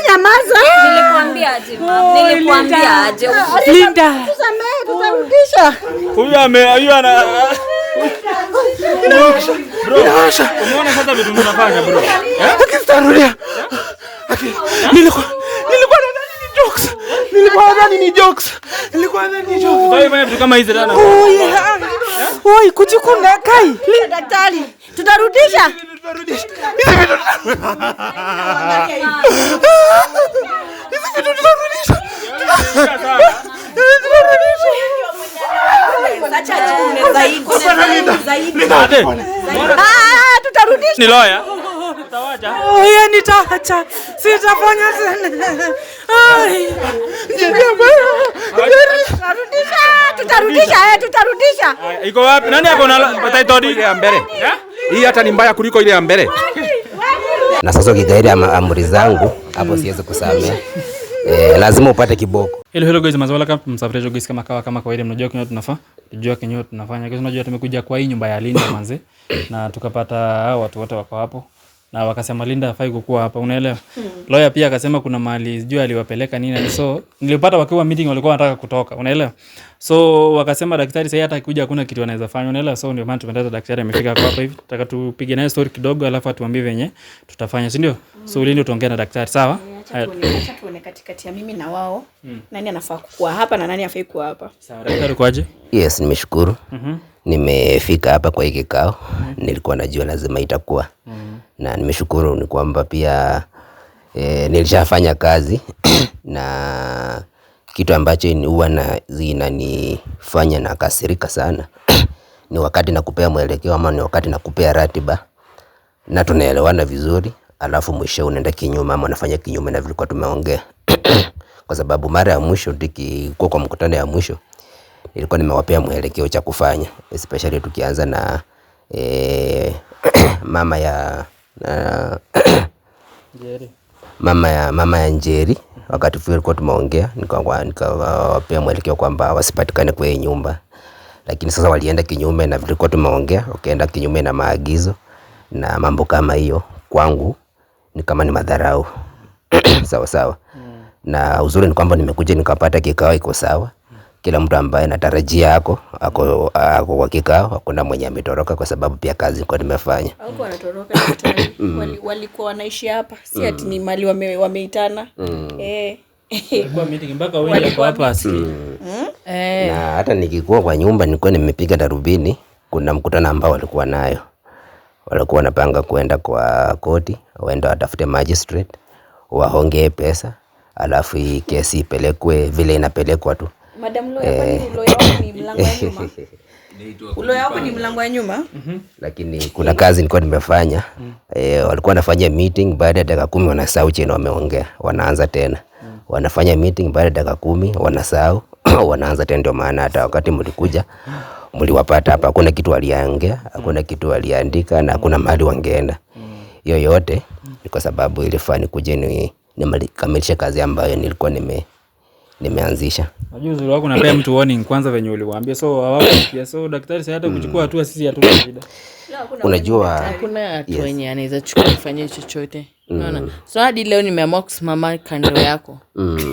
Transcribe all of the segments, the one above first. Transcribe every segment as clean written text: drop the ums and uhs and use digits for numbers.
Nyamaza. Nilikwambia aje mama. Nilikwambia aje. Linda. Tutarudisha. Huyu ana Bro, umeona sasa vitu mnafanya bro? Akitarudia. Nilikuwa nadhani ni jokes. Wewe fanya vitu kama hizi tena. Oi, kujikuna kai. Linda daktari. Tutarudisha. Tutarudisha. Ni lawyer. Utawacha? Yeye nitaacha. Sitafanya tena. Tutarudisha. Iko wapi? Nani ako na title ile ya mbele? Hii hata ni mbaya kuliko ile ya mbele. Na sasa ukigairi amri zangu hapo siwezi kusamea. Lazima upate kiboko. Hello guys, mazwala kama msafiri guys, kama kawaida mnajua kinyo tunafanya. Tujua kinyo tunafanya. Guys, unajua tumekuja kwa hii nyumba ya Linda manze na tukapata watu wote wako hapo. Na wakasema Linda hafai kukua hapa, unaelewa? Lawyer pia akasema kuna mahali sijui aliwapeleka nini. So nilipata wakiwa meeting walikuwa wanataka kutoka, unaelewa? So wakasema daktari sasa hata akikuja hakuna kitu anaweza fanya, unaelewa? So ndio maana tumeleta daktari amefika hapa hivi. Nataka tupige naye story kidogo alafu atuambie venye tutafanya, si ndio? So Linda tuongea na daktari, sawa? Acha tuone katikati ya mimi na wao. Nani anafaa kuwa hapa na nani hafai kuwa hapa? Sawa, daktari kwaje? Yes, nimeshukuru. Nimefika hapa kwa hiki kikao. Nilikuwa najua lazima itakuwa. Na nimeshukuru ni kwamba pia nilishafanya kazi na kitu ambacho huwa zinanifanya na kasirika sana ni wakati nakupea mwelekeo ama ni wakati nakupea ratiba na tunaelewana vizuri alafu mwisho unaenda kinyume ama unafanya kinyume na vile kwa tumeongea. Kwa sababu mara ya mwisho tukikuwa kwa mkutano ya mwisho nilikuwa nimewapea mwelekeo cha kufanya, especially tukianza na mama ya mama ya Njeri. Wakati tulikuwa tumeongea nikawapea mwelekeo kwamba wasipatikane kwa nyumba, lakini sasa walienda kinyume na vilikuwa tumeongea, wakaenda kinyume na maagizo na mambo kama hiyo. Kwangu ni kama ni madharau. Sawa. Na uzuri ni kwamba nimekuja nikapata kikao iko sawa. Kila mtu ambaye natarajia ako kwa kikao, hakuna mwenye ametoroka kwa sababu pia kazi kwa nimefanya. Hauko wanatoroka walikuwa wanaishi hapa. Si ati ni mali wameitana. Kwa meeting mpaka wewe hapo hapa asikie. Na hata nikikuwa kwa nyumba nilikuwa nimepiga darubini, kuna mkutano ambao walikuwa nayo. Walikuwa wanapanga kuenda kwa koti, waende watafute magistrate, waongee pesa, alafu hii kesi ipelekwe vile inapelekwa tu. Madam lawyer, lawyer ni mlango wa nyuma. Lawyer wako ni mlango wa nyuma. Lakini kuna kazi nilikuwa nimefanya. Walikuwa wanafanya meeting, baada ya dakika 10 wanasahau chini wameongea. Wanaanza tena. Wanafanya meeting, baada ya dakika 10 wanasahau, wanaanza tena. Ndio maana hata wakati mlikuja mliwapata hapa hakuna kitu waliongea, hakuna kitu waliandika na hakuna mahali wangeenda. Hiyo yote ni kwa sababu ilifaa nikuje nikamilishe kazi ambayo nilikuwa nimeanzisha. Unajua uzuri wako unapea mtu warning kwanza venye uliwaambia. So hawapo. So daktari sasa hata kuchukua hatua sisi hatuna shida. Unajua hakuna watu wenye anaweza chukua kufanya chochote. Unaona? So hadi leo nimeamua kusimama kando yako.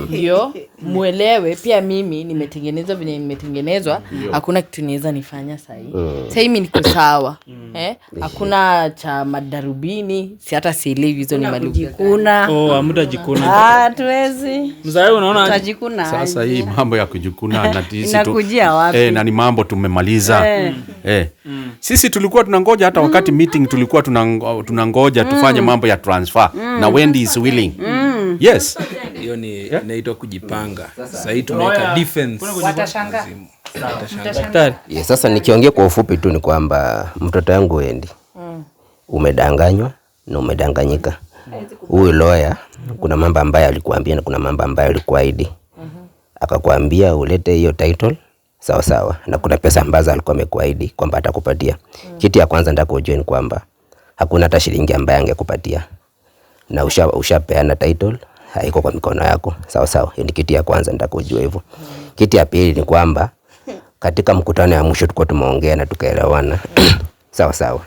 Ndio muelewe pia mimi nimetengenezwa vile nimetengenezwa, hakuna kitu niweza nifanya sasa hivi. Sasa mimi niko sawa. Hakuna cha madarubini, si hata sielewi hizo ni Kujikuna. Hamtajikuna. Hatuwezi. Mzee unaona Tutajikuna. Sasa hii mambo ya kujikuna na sisi inakujia wapi? Na ni mambo tumemaliza. Sisi tulikuwa tunangoja hata wakati meeting tulikuwa tunangoja tufanye mambo ya transfer na Wendy is willing. Yes. Hiyo ni inaitwa kujipanga. Sasa hii tunaweka defense. Watashangaa. daktari? Yes, sasa nikiongea kwa ufupi tu ni kwamba mtoto wangu Wendy umedanganywa na umedanganyika. Huyu lawyer kuna mambo ambayo alikuambia na kuna mambo ambayo alikuahidi. Akakwambia ulete hiyo title sawa na kuna pesa ambazo alikuwa amekuahidi kwamba atakupatia. Kitu ya kwanza nataka ujue ni kwamba hakuna hata shilingi ambayo angekupatia. Na ushapeana title, haiko kwa mikono yako. Sawa. Hiyo ni kitu ya kwanza nataka ujue hivyo. Kitu ya pili ni kwamba katika mkutano ya mwisho tulikuwa tumeongea na tukaelewana. Sawa.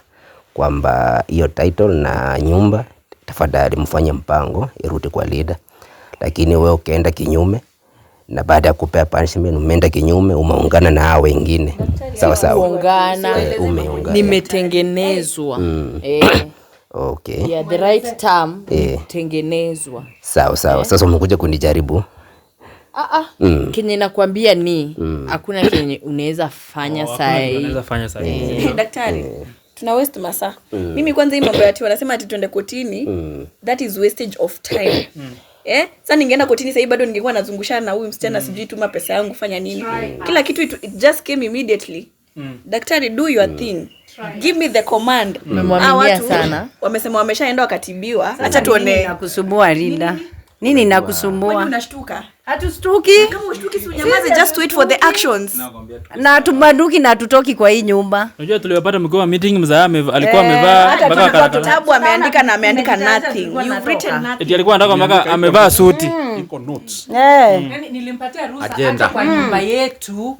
Kwamba hiyo title na nyumba tafadhali mfanye mpango irudi kwa leader. Lakini wewe ukaenda kinyume na baada ya kupea punishment umeenda kinyume, umeungana na hao wengine. Sawa sawa. Umeungana. Nimetengenezwa. Okay. Yeah, the right term. Tengenezwa. Sawa sawa. Sasa umekuja kunijaribu. Kenye nakwambia ni hakuna kenye unaweza fanya sahi. Daktari, tuna waste masaa. Mimi kwanza hii mambo ya ati wanasema ati tuende kotini, that is wastage of time. Sasa ningeenda kotini sasa bado ningekuwa nazungushana na huyu msichana sijui tuma pesa yangu fanya nini. Kila kitu it just came immediately. Daktari, do your thing. Give me the command. Nimemwaminia sana. Wamesema wameshaenda wakatibiwa. Acha tuone. Nakusumbua Linda. Nini nakusumbua? Wewe unashtuka? Hatushtuki. Kama unashtuki si unyamaze, just wait for the actions. Na tubanduki na tutoki kwa hii nyumba. Unajua tuliopata mkoa meeting mzaa alikuwa amevaa mpaka kitabu ameandika na ameandika nothing. You've written nothing. Eti alikuwa anataka mpaka amevaa suti. Iko notes. Yaani nilimpatia ruhusa hata kwa nyumba yetu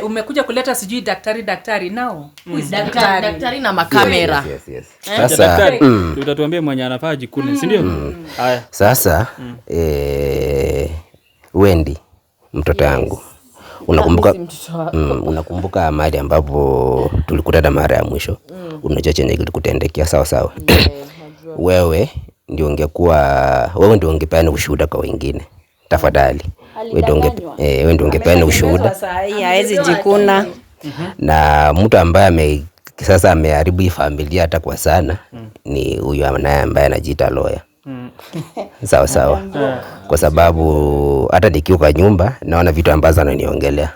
umekuja kuleta sijui daktari nao. Daktari na makamera. Yes. Sasa utatuambia mwenye anafaa jikune, si ndio? Haya. Sasa Wendy, mtoto wangu, unakumbuka mahali ambapo tulikutana mara ya mwisho? Unajua chenye kilikutendekea? Sawa. Wewe ndio ungepeana ushuhuda kwa wengine. Tafadhali. Wewe ndio ungepeana ushuhuda. Sasa hii hawezi jikuna. Na mtu ambaye sasa ameharibu hii familia hata kwa sana ni huyu ambaye anajiita lawyer. Sawa. Kwa sababu hata nikiwa kwa nyumba naona vitu ambazo ananiongelea.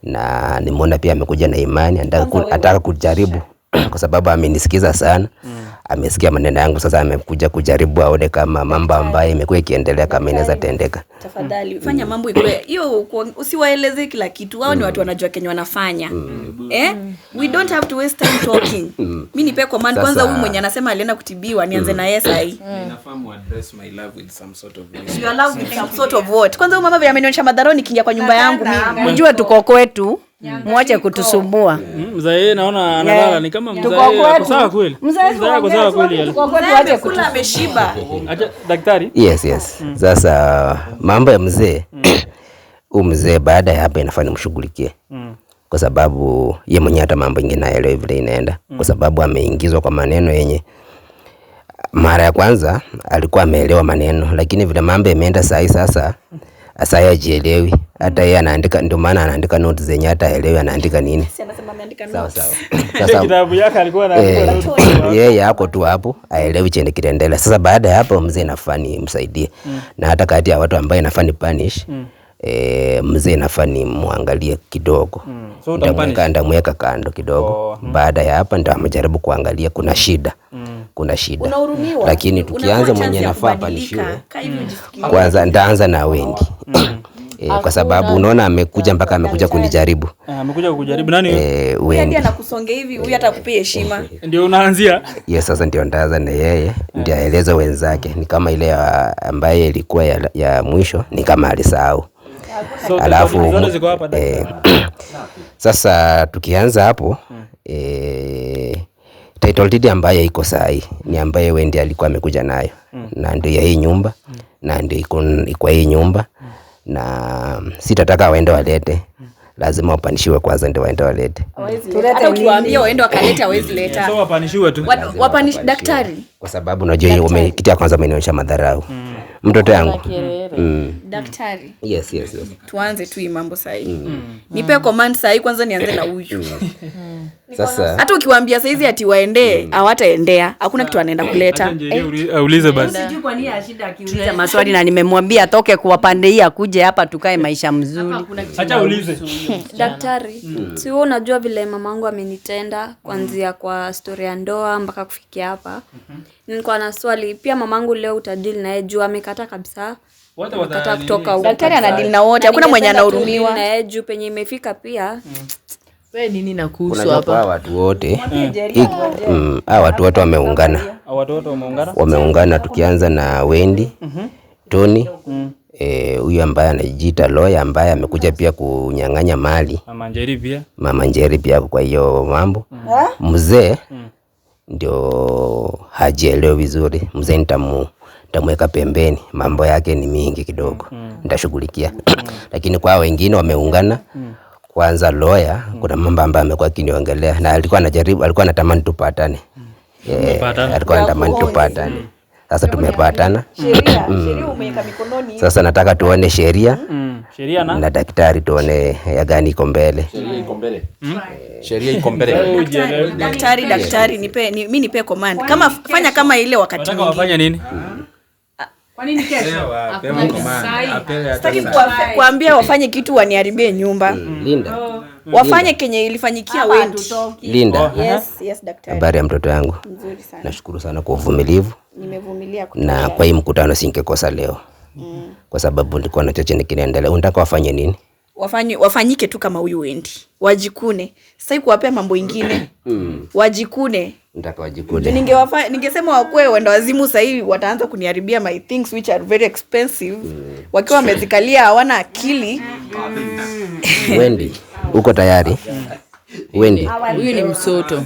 Na nimeona pia amekuja na imani, anataka kujaribu kwa sababu amenisikiza sana. Amesikia maneno yangu, sasa amekuja kujaribu aone kama mambo ambayo imekuwa ikiendelea kama inaweza tendeka. Tafadhali fanya mambo iwe hiyo, usiwaeleze kila kitu. Wao ni watu wanajua kenye wanafanya. We don't have to waste time talking. Mimi nipe command kwanza, huyu mwenye anasema alienda kutibiwa nianze na yeye sasa hii. Ninafahamu address my love with some sort of you are love with some sort of what? Kwanza huyu mama vile amenionyesha madharau nikiingia kwa nyumba yangu mimi. Unajua tuko kwetu. Mwache kutusumbua. Mzee naona analala ni kama mzee ako sawa kweli. Mzee ako sawa kweli. Tuko kwetu aje kula ameshiba. Acha daktari. Yes. Sasa mambo ya mzee, mzee baada ya hapa inafaa nimshughulikie. Kwa sababu yeye mwenyewe hata mambo mengine haelewi vile inaenda. Kwa sababu ameingizwa kwa maneno yenye mara ya kwanza alikuwa ameelewa maneno, lakini vile mambo yameenda sasa hajielewi. Hata yeye anaandika, ndio maana anaandika notes zenye hata haelewi anaandika nini. Si anasema ameandika notes. Sawa. Sasa kitabu yake alikuwa anaandika notes. Yeye yako tu hapo haelewi chenye kinaendelea. Sasa baada ya hapo mzee nafaa nimsaidie. Na hata kati ya watu ambao nafaa ni punish, mzee nafaa ni muangalie kidogo. So ndamweka kando kidogo. Baada ya hapa ndio amejaribu kuangalia kuna shida. Unahurumiwa. Lakini tukianza mwenye nafaa panishiwe. Kwanza ndaanza na Wendy. Kwa sababu unaona amekuja kunijaribu. Amekuja kujaribu nani? Wendy ndiye anakusonga hivi, huyu hata akupie heshima. Ndio unaanzia? Yes, sasa ndio ndaanza na yeye, ndio aeleze wenzake. Ni kama ile ambaye ilikuwa ya mwisho ni kama alisahau. Alafu sasa tukianza hapo title deed ambayo iko sahi ni ambaye Wendy alikuwa amekuja nayo, na ndio ya hii nyumba, na ndio iko hii nyumba, na sitataka waende walete, lazima wapanishiwe kwanza ndio waende walete. Hata ukiwaambia waende wakaleta hawezi leta. So wapanishiwe tu. Wapanish daktari. Kwa sababu unajua hiyo kitu ya kwanza umenionyesha madharau. Mtoto yangu. Daktari. Yes. Tuanze tu hii mambo sahi. Nipe command sahi kwanza nianze na huyu. Sasa hata ukiwaambia saizi ati waende hawataendea, hakuna kitu anaenda kuleta. Aulize basi. Sijui kwa nini ashida akiuliza maswali, na nimemwambia atoke kwa pande hii akuje hapa tukae maisha mzuri. Acha ulize. Daktari, si wewe unajua vile mamangu amenitenda kuanzia kwa story ya ndoa mpaka kufikia hapa. Nilikuwa na swali pia, mamangu leo utadili na yeye juu amekata kabisa. Amekata kutoka huko. Daktari anadili na wote, hakuna mwenye anahurumiwa. Na yeye juu penye imefika pia. Wewe nini nakuhusu hapa? Hawa watu wote wameungana. Wameungana tukianza na Wendy, Tony, huyu ambaye anajiita lawyer ambaye amekuja pia kunyang'anya mali. Mama Njeri pia kwa hiyo mambo. Mzee ndio hajielewi vizuri, mzee nitamweka pembeni, mambo yake ni mingi kidogo, nitashughulikia. Lakini kwa wengine wameungana. Kwanza lawyer, kuna mambo ambayo amekuwa kiniongelea na alikuwa anatamani tupatane. Alikuwa anatamani tupatane. Sasa tumepatana. Sheria umeweka mikononi. Sasa nataka tuone sheria na daktari, tuone ya gani iko mbele. Sheria iko mbele. Daktari nipe command. Kama fanya kama ile wakati mwingine. Wafanya nini? Kwa nini kesho? Sitaki kuambia wafanye kitu waniharibie nyumba. Linda. Wafanye kenye ilifanyikia Wendy. Linda. Yes daktari. Habari ya mtoto wangu? Nzuri sana. Nashukuru sana kwa uvumilivu. Nimevumilia na kwa hii mkutano singekosa leo. Kwa sababu nilikuwa na chochote kinaendelea. Unataka wafanye nini? Wafanyike tu kama huyu Wendy. Wajikune. Sasa kuwapea mambo ingine. Wajikune. Nataka wajikune. Ningesema wakwe wenda wazimu sasa hivi wataanza kuniharibia my things which are very expensive. Wakiwa wamezikalia hawana akili. Wendy, uko tayari? Wendy. Huyu ni msoto.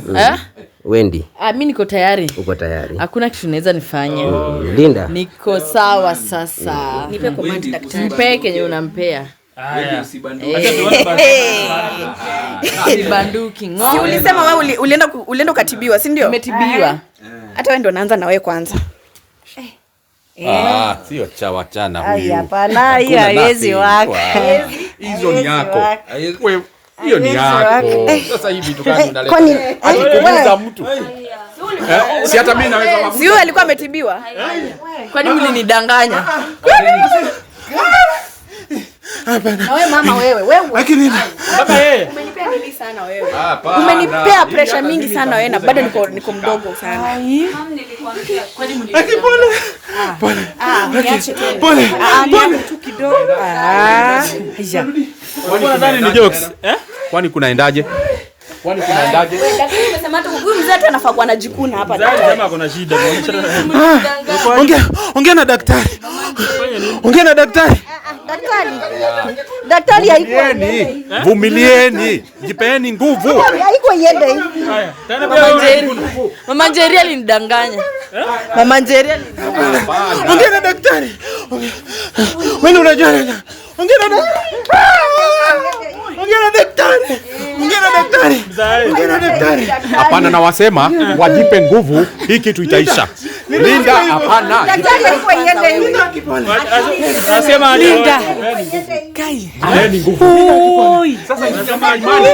Wendy. Mimi niko tayari. Uko tayari? Hakuna kitu naweza nifanye. Linda. Niko sawa sasa. Nipe command daktari. Nipe kenye unampea. Sibanduki. Si ulisema wewe ulienda katibiwa, si ndio? Umetibiwa. Hata wewe ndo naanza na wewe kwanza. Sio chawachana huyu. Hapana, hiyo haiwezi waka. Hizo ni yako. Hiyo ni yako. Sasa hivi tukani unaleta. Kwani kuuliza mtu. Si hata mimi naweza wabudu. Si wewe alikuwa ametibiwa? Kwani mlinidanganya? Na wewe mama wewe. Lakini baba yeye. Umenipea nini sana wewe? Umenipea pressure mingi sana wewe na bado niko mdogo sana. Mama nilikwambia. Kwani Pole. Pole tu kidogo. Nadhani ni jokes. Kwani kunaendaje? Daktari umesema tu huyu mzee tu anafaa kuwa anajikuna hapa. Sema kuna shida. Ongea na daktari. Ongea na daktari. Daktari haiko. Vumilieni. Jipeeni nguvu. Haiko iende hivi. Mama Njeri alinidanganya. Mama Njeri. Ongea na daktari. Wewe unajua nani? Ongea na daktari. Ongea na daktari. Hapana, na wasema wajipe nguvu, hii kitu itaisha. Linda, hapana. Daktari haiko iende hivi. Nasema Linda. Kai. Jipeeni nguvu. Sasa inasema imani.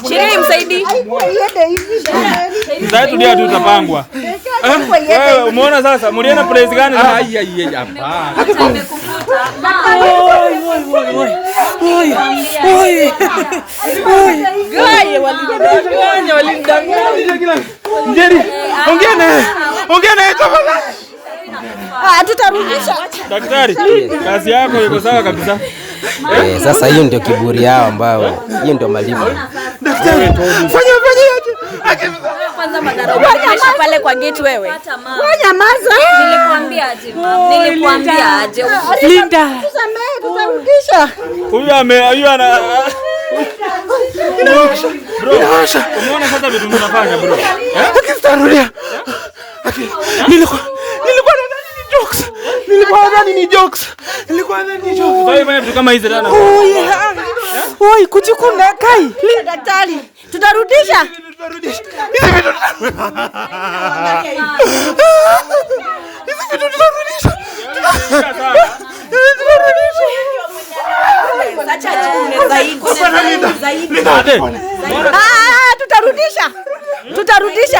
Sheria imsaidii. Iende hivi. Sasa tu ndio tutapangwa. Wewe umeona sasa mlienda place gani? Hapana. Njeri, ongea naye tafadhali. Tutarudisha. Daktari, kazi yako iko sawa kabisa. Sasa hiyo ndio kiburi yao ambao hiyo ndio malipo. Daktari, fanya aje. Kwanza madhara unaonyesha pale kwa gate wewe. Nyamaza. Nilikwambia aje. Linda. Tusamee, tutarudisha. Huyu ana bro. Umeona sasa vitu mnafanya bro? Akitarudia. Nilikuwa nadhani ni jokes. Sasa hivi vitu kama hizi tena. Oi, kujikuna Kai. Linda daktari. Tutarudisha. Hizi vitu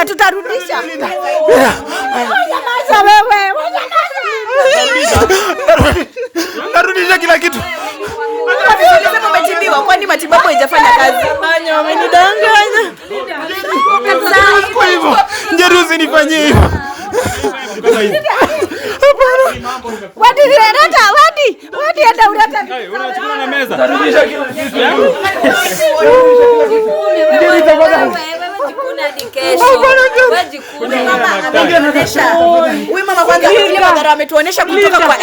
Tutarudisha. Nyamaza wewe. Narudisha kila kitu. Unasema umetibiwa, kwani matibabu haijafanya kazi? Manya wamenidanganya. Kwa hivyo, Njeri usinifanyie hivyo. Wadi enda uleta. Unachukua na meza. Narudisha kila kitu. Huyu mama kwanza madhara ametuonesha kutoka kwa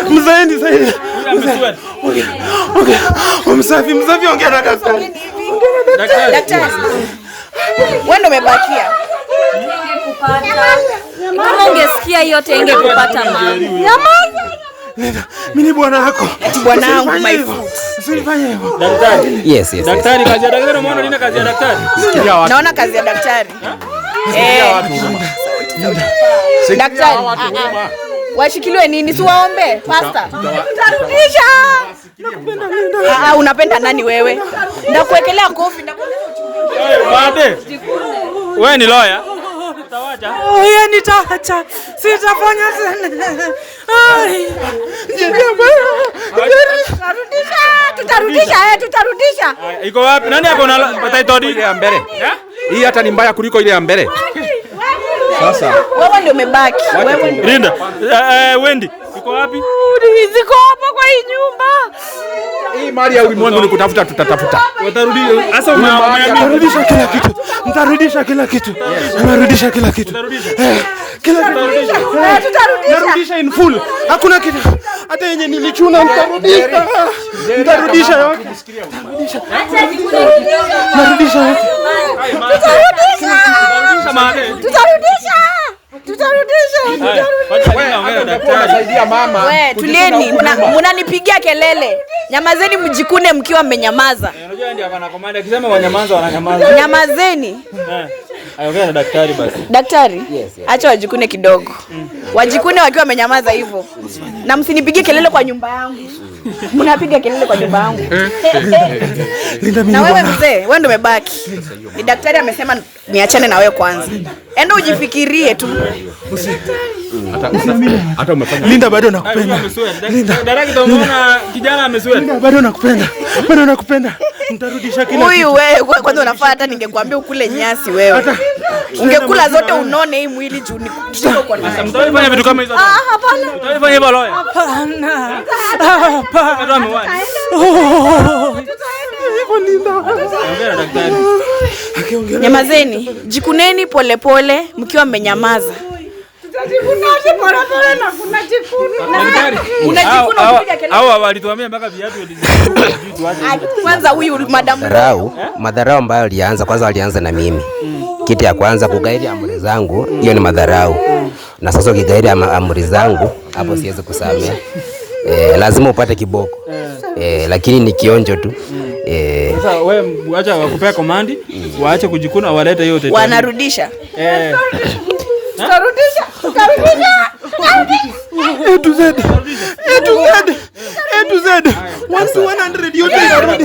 Mzaeni zaidi. Msafi ongea na daktari. Daktari. Wewe ndo umebakia. Kama ungesikia yote ingekupata mama. Mimi ni bwana wako. Ati bwana wangu my foot. Usifanye hivyo. Daktari. Yes. Daktari, kazi ya daktari, umeona nini kazi ya daktari? Naona kazi ya daktari. Daktari. Washikiliwe nini? Si waombe pasta. Tutarudisha. Unapenda nani wewe? Ndakuwekelea kofi Baade. Wewe ni lawyer? Utawacha? Yeye nitaacha. Sitafanya tena. Tutarudisha. Iko wapi? Nani ako na title ile ya mbele? Hii hata ni mbaya kuliko ile ya mbele. Sasa wewe ndio umebaki. Wewe ndio. Linda. Wendy. Iko wapi? Ziko hapa kwa hii nyumba. hii mali ya ulimwengu ni kutafuta, tutatafuta. Watarudi. Sasa umeambia kila kitu. Mtarudisha kila kitu. Mtarudisha kila kitu. Kila kitu. Tutarudisha in full. Hakuna kitu. Hata yenye nilichuna mtarudisha. Mtarudisha yote. Mtarudisha yote. Tutarudisha. Unasaidia mama. Wewe tulieni, mnanipigia kelele. Nyamazeni mjikune mkiwa mmenyamaza. Unajua ndio akana komanda akisema wanyamaza wananyamaza. Nyamazeni. Ongea na daktari basi. Daktari? Acha wajikune kidogo. Wajikune wakiwa wamenyamaza hivyo. Na msinipigie kelele kwa nyumba yangu. Mnapiga kelele kwa nyumba yangu. Na wewe mzee, wewe ndio umebaki. Ni daktari amesema niachane na wewe kwanza. Enda ujifikirie tu. Hata umefanya. Linda bado nakupenda. Linda. Daktari umeona kijana amesweat. Linda bado nakupenda. Bado nakupenda. Mtarudisha kila kitu. Huyu wewe kwanza unafaa hata ningekuambia ukule nyasi wewe. Ungekula zote unone hii mwili juu ni kishiko kwa nini. Mtafanya vitu kama hizo. Hapana. Mtafanya hivyo lawyer. Hapana. Hapana. Ongea daktari. Nyamazeni, jikuneni polepole mkiwa mmenyamaza. Tutajikunaje polepole na kuna jikuna. Daktari. Unajikuna ukipiga kelele. Hao walituambia mpaka viatu Kwanza huyu madam madharau ambayo alianza kwanza, walianza na mimi. Kitu ya kwanza kugairi amri zangu, hiyo ni madharau. Na sasa ukigairi amri zangu, hapo siwezi kusamea. Lazima upate kiboko. Lakini ni kionjo tu. Sasa wewe acha wakupea komandi, waache kujikuna, walete hiyo tete. Wanarudisha. Tutarudisha. A to Z. 1 to 100 yote inarudi.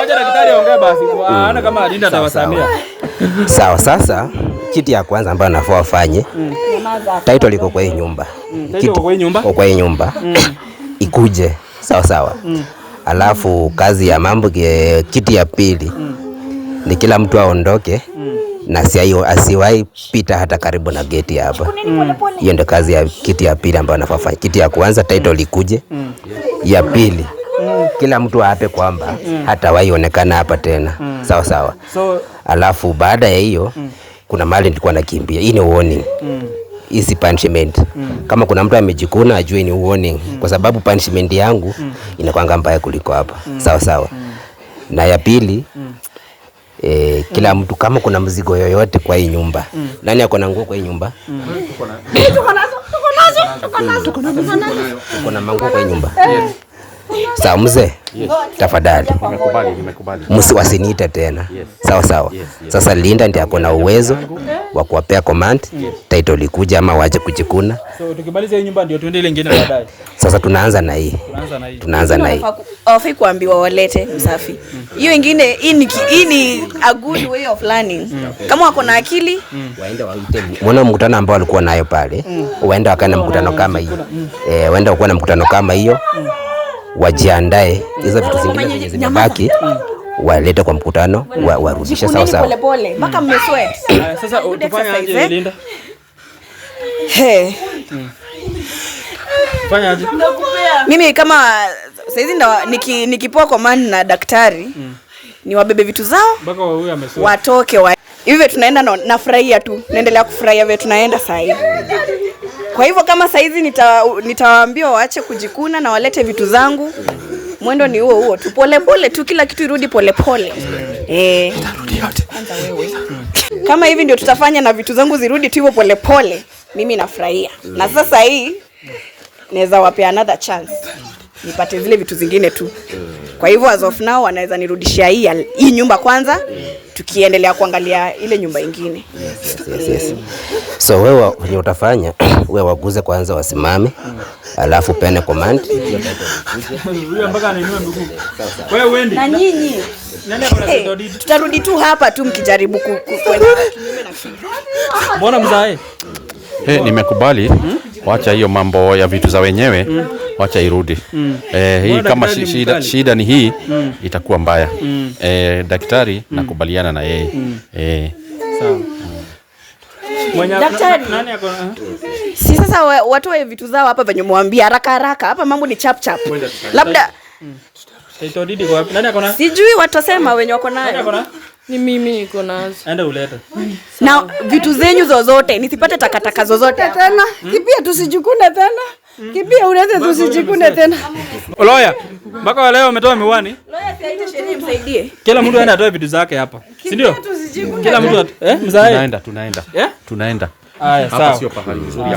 Acha daktari aongee basi. Ana kama Linda atawasamia. Sawa, sasa kitu ya kwanza ambayo nafaa wafanye, title liko kwa hii nyumba. Kwa hii nyumba. Ikuje. Sawa. Alafu kazi ya mambo kitu ya pili ni kila mtu aondoke na asiwahi pita hata karibu na geti hapa. Hiyo ndio kazi ya kitu ya pili ambayo nafaa fanya. Kitu ya kwanza title ikuje. Ya pili kila mtu aape kwamba hatawahi onekana hapa tena. Sawa. Alafu baada ya hiyo kuna mahali nilikuwa nakimbia. Hii ni warning. Easy punishment. Kama kuna mtu amejikuna ajue ni warning, kwa sababu punishment yangu inakuanga mbaya kuliko hapa. Sawa. Na ya pili kila mtu kama kuna mzigo yoyote kwa hii nyumba. Nani ako na nguo kwa hii nyumba? Tuko na manguo kwa hii nyumba. Sawa mzee. Tafadhali. Nimekubali. Msiwasiniite tena. Sawa. Sasa Linda ndiye ako na uwezo wa kuwapea command, title ikuja ama waje kujikuna. So tukimaliza hii nyumba ndio tuende ile nyingine baadaye. Sasa tunaanza na hii. Hawafai kuambiwa walete msafi. Hiyo ingine hii ni a good way of learning. Kama wako na akili, waende waite. Mwana mkutano ambao walikuwa nayo pale, waende wakana mkutano kama hiyo. Waende wakana na mkutano kama hiyo. Wajiandae hizo vitu zingine zenye zimebaki. Walete kwa mkutano, warudishe sawa. Polepole mpaka mmesweat. Sasa utafanya aje Linda? Fanya aje? Mimi kama saizi ndo nikipoa command na daktari, ni wabebe vitu zao Mpaka huyu amesoma. watoke hivyo tunaenda nafurahia tu, naendelea kufurahia vile tunaenda sasa hivi. Kwa hivyo kama saa hizi nitawaambia waache kujikuna na walete vitu zangu, mwendo ni huo tu, pole tu, kila kitu irudi pole. Kama hivi ndio tutafanya na vitu zangu zirudi tu hivyo pole, mimi nafurahia. Na sasa hii naweza wapea another chance nipate zile vitu zingine tu. Kwa hivyo as of now wanaweza nirudishia hii nyumba kwanza, tukiendelea kuangalia ile nyumba ingine. Yes. So wewe wenye utafanya wewe waguze kwanza wasimame, alafu pene command. Huyu mpaka anainua miguu. Wewe uende. Na nyinyi nani akona dodi? Tutarudi tu hapa tu mkijaribu kwenda kinyume na kitu. Mbona mzae? Nimekubali. Wacha hiyo mambo ya vitu za wenyewe. Wacha irudi. Hii kama shida ni hii itakuwa mbaya. Daktari nakubaliana na yeye. Sawa. Daktari nani akona? Si sasa watu wa vitu zao hapa venye mwambia haraka. Hapa mambo ni chap. Labda Didi kwa wapi? Nani akona? Sijui watu wasema wenye wako nayo. Nani akona? Ni mimi niko nazo. Enda ulete. Na vitu zenyu zozote, nisipate takataka zozote tena. Kipia tusijikune tena. Kipia unaweza tusijikune tena. Lawyer, mpaka leo umetoa miwani? Lawyer si aite sheria msaidie. Kila mtu aende atoe vitu zake hapa. Si ndio? Kila mtu mzae. Tunaenda. Tunaenda. Haya, sawa. Hapa sio pahali nzuri.